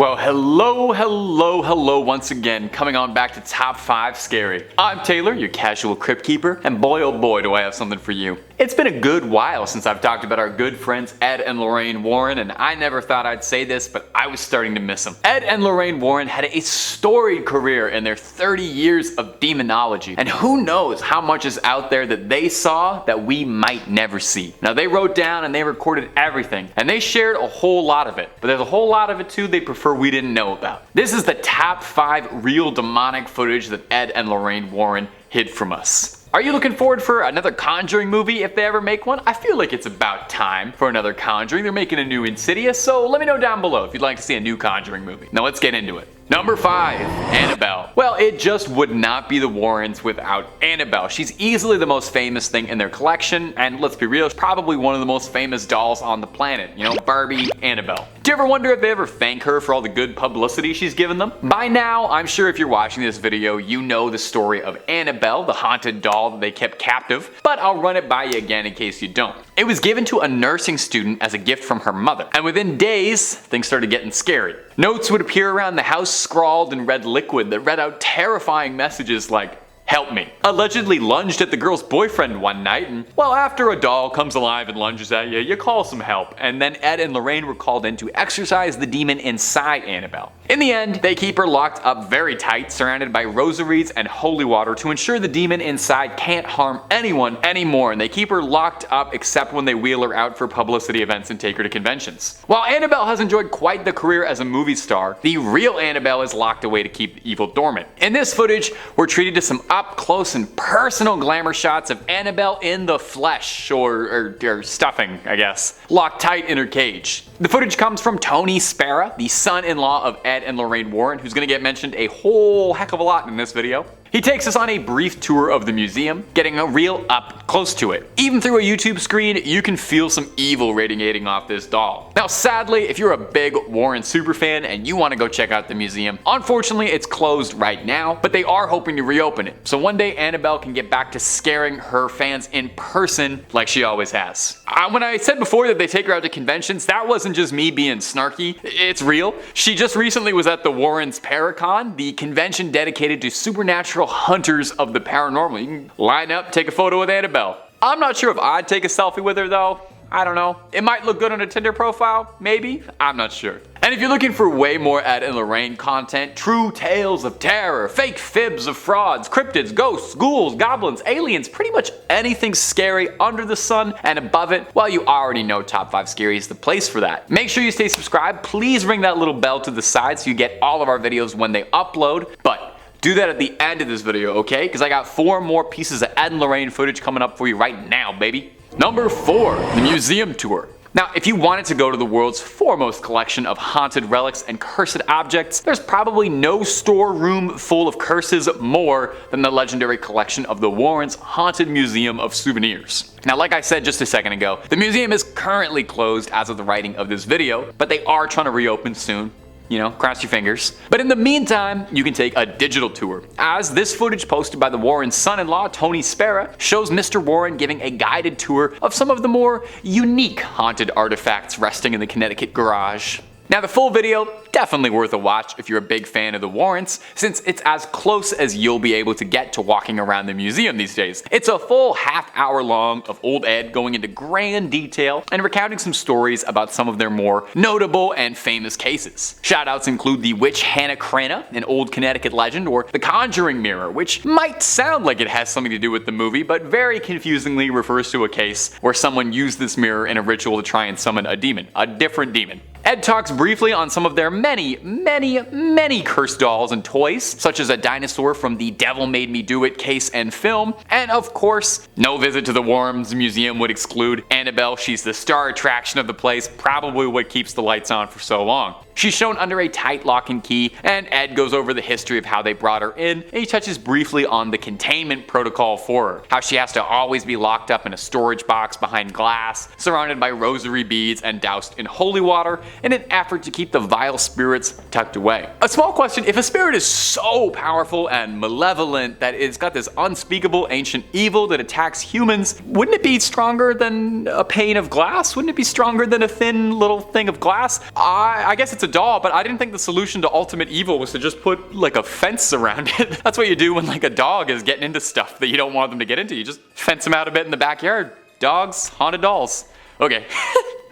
Well, hello once again, coming on back to Top 5 Scary. I'm Taylor, your casual crypt keeper, and boy oh boy do I have something for you. It's been a good while since I've talked about our good friends Ed and Lorraine Warren, and I never thought I'd say this, but I was starting to miss them. Ed and Lorraine Warren had a storied career in their 30 years of demonology, and who knows how much is out there that they saw that we might never see. Now, they wrote down and they recorded everything, and they shared a whole lot of it, but there's a whole lot of it too they prefer we didn't know about. This is the top 5 real demonic footage that Ed and Lorraine Warren hid from us. Are you looking forward for another Conjuring movie if they ever make one? I feel like it's about time for another Conjuring. They're making a new Insidious, so let me know down below if you'd like to see a new Conjuring movie. Now let's get into it. Number 5, Annabelle. Well, it just would not be the Warrens without Annabelle. She's easily the most famous thing in their collection, and let's be real, she's probably one of the most famous dolls on the planet. You know, Barbie, Annabelle. Do you ever wonder if they ever thank her for all the good publicity she's given them? By now, I'm sure if you're watching this video, you know the story of Annabelle, the haunted doll that they kept captive, but I'll run it by you again in case you don't. It was given to a nursing student as a gift from her mother, and within days, things started getting scary. Notes would appear around the house scrawled in red liquid that read out terrifying messages like, "Help me." Allegedly lunged at the girl's boyfriend one night, and well, after a doll comes alive and lunges at you, you call some help. And then Ed and Lorraine were called in to exorcise the demon inside Annabelle. In the end, they keep her locked up very tight, surrounded by rosaries and holy water to ensure the demon inside can't harm anyone anymore, and they keep her locked up except when they wheel her out for publicity events and take her to conventions. While Annabelle has enjoyed quite the career as a movie star, the real Annabelle is locked away to keep the evil dormant. In this footage, we're treated to some up-close and personal glamour shots of Annabelle in the flesh, or stuffing, I guess, locked tight in her cage. The footage comes from Tony Spera, the son-in-law of Ed and Lorraine Warren, who's gonna get mentioned a whole heck of a lot in this video. He takes us on a brief tour of the museum, getting a real up close to it. Even through a YouTube screen, you can feel some evil radiating off this doll. Now sadly, if you're a big Warren superfan and you want to go check out the museum, unfortunately it's closed right now, but they are hoping to reopen it. So one day Annabelle can get back to scaring her fans in person like she always has. When I said before that they take her out to conventions, that wasn't just me being snarky, it's real. She just recently was at the Warrens Paracon, the convention dedicated to supernatural hunters of the paranormal. You can line up, take a photo with Annabelle. I'm not sure if I'd take a selfie with her though. I don't know. It might look good on a Tinder profile, maybe? I'm not sure. And if you're looking for way more Ed and Lorraine content, true tales of terror, fake fibs of frauds, cryptids, ghosts, ghouls, goblins, aliens, pretty much anything scary under the sun and above it, well, you already know Top 5 Scary is the place for that. Make sure you stay subscribed. Please ring that little bell to the side so you get all of our videos when they upload. But do that at the end of this video, okay? Because I got 4 more pieces of Ed and Lorraine footage coming up for you right now, baby. Number 4, the museum tour. Now, if you wanted to go to the world's foremost collection of haunted relics and cursed objects, there's probably no storeroom full of curses more than the legendary collection of the Warrens' Haunted Museum of Souvenirs. Now, like I said just a second ago, the museum is currently closed as of the writing of this video, but they are trying to reopen soon. You know, cross your fingers. But in the meantime, you can take a digital tour, as this footage posted by the Warrens' son-in-law, Tony Spera, shows Mr. Warren giving a guided tour of some of the more unique haunted artifacts resting in the Connecticut garage. Now, the full video, definitely worth a watch if you're a big fan of the Warrens, since it's as close as you'll be able to get to walking around the museum these days. It's a full half-hour long of old Ed going into grand detail and recounting some stories about some of their more notable and famous cases. Shoutouts include the witch Hannah Cranna, an old Connecticut legend, or the Conjuring Mirror, which might sound like it has something to do with the movie, but very confusingly refers to a case where someone used this mirror in a ritual to try and summon a demon, a different demon. Ed talks briefly on some of their many cursed dolls and toys, such as a dinosaur from the Devil Made Me Do It case and film, and of course, no visit to the Warrens Museum would exclude Annabelle. She's the star attraction of the place, probably what keeps the lights on for so long. She's shown under a tight lock and key, and Ed goes over the history of how they brought her in, and he touches briefly on the containment protocol for her, how she has to always be locked up in a storage box behind glass, surrounded by rosary beads and doused in holy water, in an effort to keep the vile spirits tucked away. A small question: if a spirit is so powerful and malevolent that it's got this unspeakable ancient evil that attacks humans, wouldn't it be stronger than a pane of glass? Wouldn't it be stronger than a thin little thing of glass? I guess it's it's a doll, but I didn't think the solution to ultimate evil was to just put like a fence around it. That's what you do when like a dog is getting into stuff that you don't want them to get into. You just fence them out a bit in the backyard. Dogs, haunted dolls. Okay.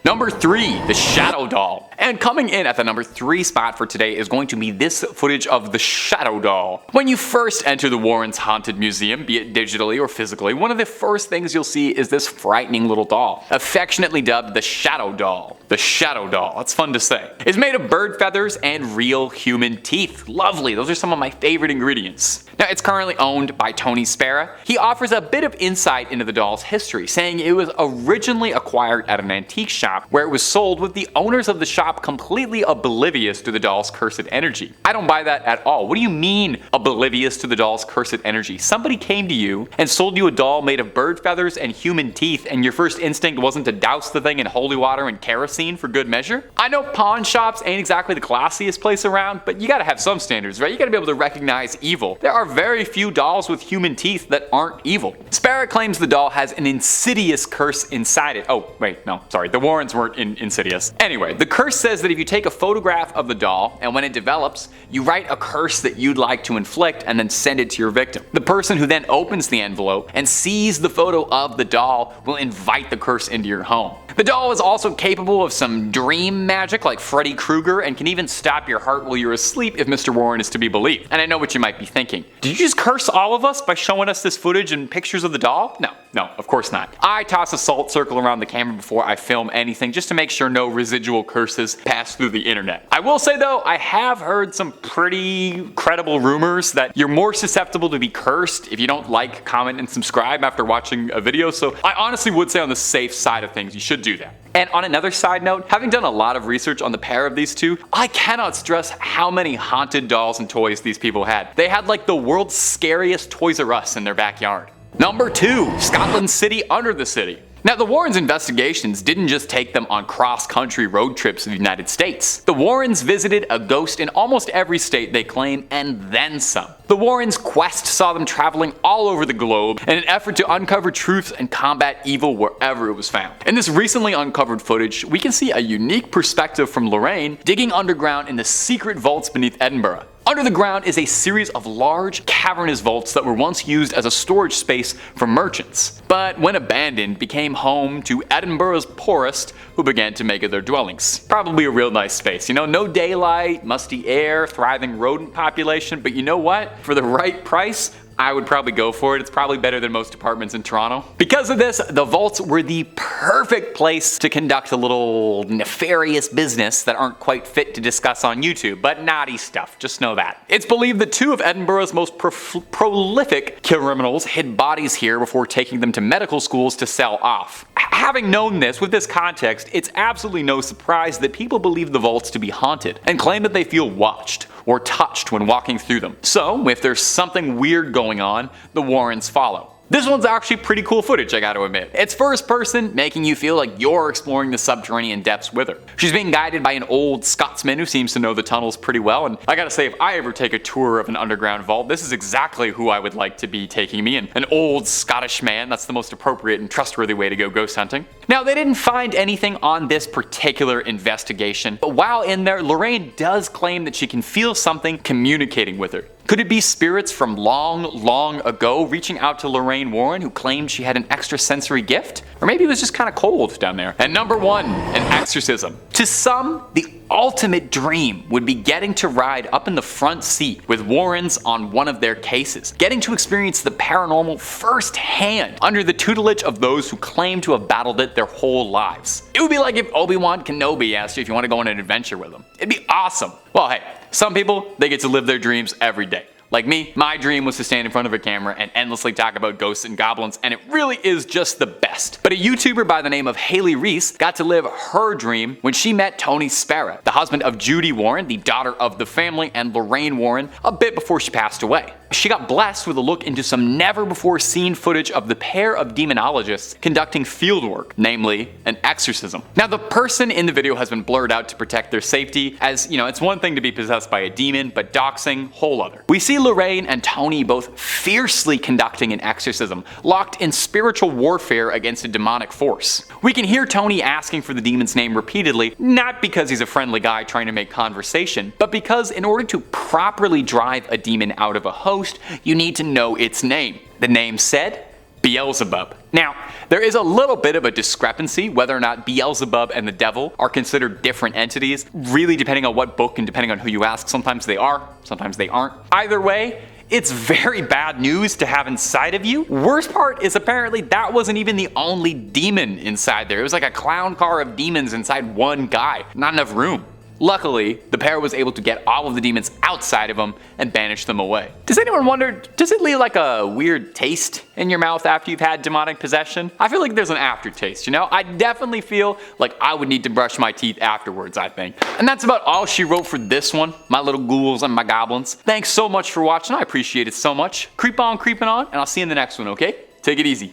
Number 3, the Shadow Doll. And coming in at the number 3 spot for today is going to be this footage of the Shadow Doll. When you first enter the Warrens' Haunted Museum, be it digitally or physically, one of the first things you'll see is this frightening little doll, affectionately dubbed the Shadow Doll. The Shadow Doll, that's fun to say. It's made of bird feathers and real human teeth. Lovely, those are some of my favorite ingredients. Now, it's currently owned by Tony Spera. He offers a bit of insight into the doll's history, saying it was originally acquired at an antique shop where it was sold with the owners of the shop completely oblivious to the doll's cursed energy. I don't buy that at all. What do you mean oblivious to the doll's cursed energy? Somebody came to you and sold you a doll made of bird feathers and human teeth, and your first instinct wasn't to douse the thing in holy water and kerosene for good measure? I know pawn shops ain't exactly the classiest place around, but you gotta have some standards, right? You gotta be able to recognize evil. There are very few dolls with human teeth that aren't evil. Spera claims the doll has an insidious curse inside it. Oh, wait, no, sorry, the Warrens weren't insidious. Anyway, the curse says that if you take a photograph of the doll, and when it develops, you write a curse that you'd like to inflict and then send it to your victim. The person who then opens the envelope and sees the photo of the doll will invite the curse into your home. The doll is also capable of some dream magic like Freddy Krueger and can even stop your heart while you're asleep if Mr. Warren is to be believed. And I know what you might be thinking. Did you just curse all of us by showing us this footage and pictures of the doll? No, of course not. I toss a salt circle around the camera before I film anything just to make sure no residual curses pass through the internet. I will say though, I have heard some pretty credible rumors that you're more susceptible to be cursed if you don't like, comment, and subscribe after watching a video, so I honestly would say on the safe side of things, you should do that. And on another side note, having done a lot of research on the pair of these two, I cannot stress how many haunted dolls and toys these people had. They had like the world's scariest Toys R Us in their backyard. Number 2, Scotland City under the city. Now, the Warrens' investigations didn't just take them on cross-country road trips in the United States. The Warrens visited a ghost in almost every state they claim, and then some. The Warrens' quest saw them traveling all over the globe in an effort to uncover truth and combat evil wherever it was found. In this recently uncovered footage, we can see a unique perspective from Lorraine digging underground in the secret vaults beneath Edinburgh. Under the ground is a series of large, cavernous vaults that were once used as a storage space for merchants, but when abandoned became home to Edinburgh's poorest, who began to make it their dwellings. Probably a real nice space, you know, no daylight, musty air, thriving rodent population, but you know what? For the right price, I would probably go for it. It's probably better than most apartments in Toronto. Because of this, the vaults were the perfect place to conduct a little nefarious business that aren't quite fit to discuss on YouTube, but naughty stuff, just know that. It's believed that 2 of Edinburgh's most prolific criminals hid bodies here before taking them to medical schools to sell off. Having known this, with this context, it's absolutely no surprise that people believe the vaults to be haunted and claim that they feel watched or touched when walking through them. So, if there's something weird going on, the Warrens follow. This one's actually pretty cool footage, I gotta admit. It's first person, making you feel like you're exploring the subterranean depths with her. She's being guided by an old Scotsman who seems to know the tunnels pretty well, and I gotta say, if I ever take a tour of an underground vault, this is exactly who I would like to be taking me, and an old Scottish man. That's the most appropriate and trustworthy way to go ghost hunting. Now, they didn't find anything on this particular investigation, but while in there, Lorraine does claim that she can feel something communicating with her. Could it be spirits from long ago reaching out to Lorraine Warren, who claimed she had an extrasensory gift? Or maybe it was just kind of cold down there. And number 1, an exorcism. To some, the ultimate dream would be getting to ride up in the front seat with Warrens on one of their cases, getting to experience the paranormal firsthand under the tutelage of those who claim to have battled it their whole lives. It would be like if Obi-Wan Kenobi asked you if you want to go on an adventure with him. It'd be awesome. Well, hey, some people, they get to live their dreams every day. Like me, my dream was to stand in front of a camera and endlessly talk about ghosts and goblins, and it really is just the best. But a YouTuber by the name of Haley Reese got to live her dream when she met Tony Spera, the husband of Judy Warren, the daughter of the family, and Lorraine Warren, a bit before she passed away. she got blessed with a look into some never-before-seen footage of the pair of demonologists conducting fieldwork, namely an exorcism. Now, the person in the video has been blurred out to protect their safety, as, you know, it's one thing to be possessed by a demon, but doxing, whole other. We see Lorraine and Tony both fiercely conducting an exorcism, locked in spiritual warfare against a demonic force. We can hear Tony asking for the demon's name repeatedly, not because he's a friendly guy trying to make conversation, but because in order to properly drive a demon out of a host, you need to know its name. The name said, Beelzebub. Now, there is a little bit of a discrepancy whether or not Beelzebub and the devil are considered different entities, really depending on what book and depending on who you ask. Sometimes they are, sometimes they aren't. Either way, it's very bad news to have inside of you. Worst part is apparently that wasn't even the only demon inside there. It was like a clown car of demons inside one guy. Not enough room. Luckily, the pair was able to get all of the demons outside of them and banish them away. Does anyone wonder, does it leave like a weird taste in your mouth after you've had demonic possession? I feel like there's an aftertaste, you know? I definitely feel like I would need to brush my teeth afterwards, I think. And that's about all she wrote for this one, my little ghouls and my goblins. Thanks so much for watching, I appreciate it so much. Creep on creeping on, and I'll see you in the next one, okay? Take it easy.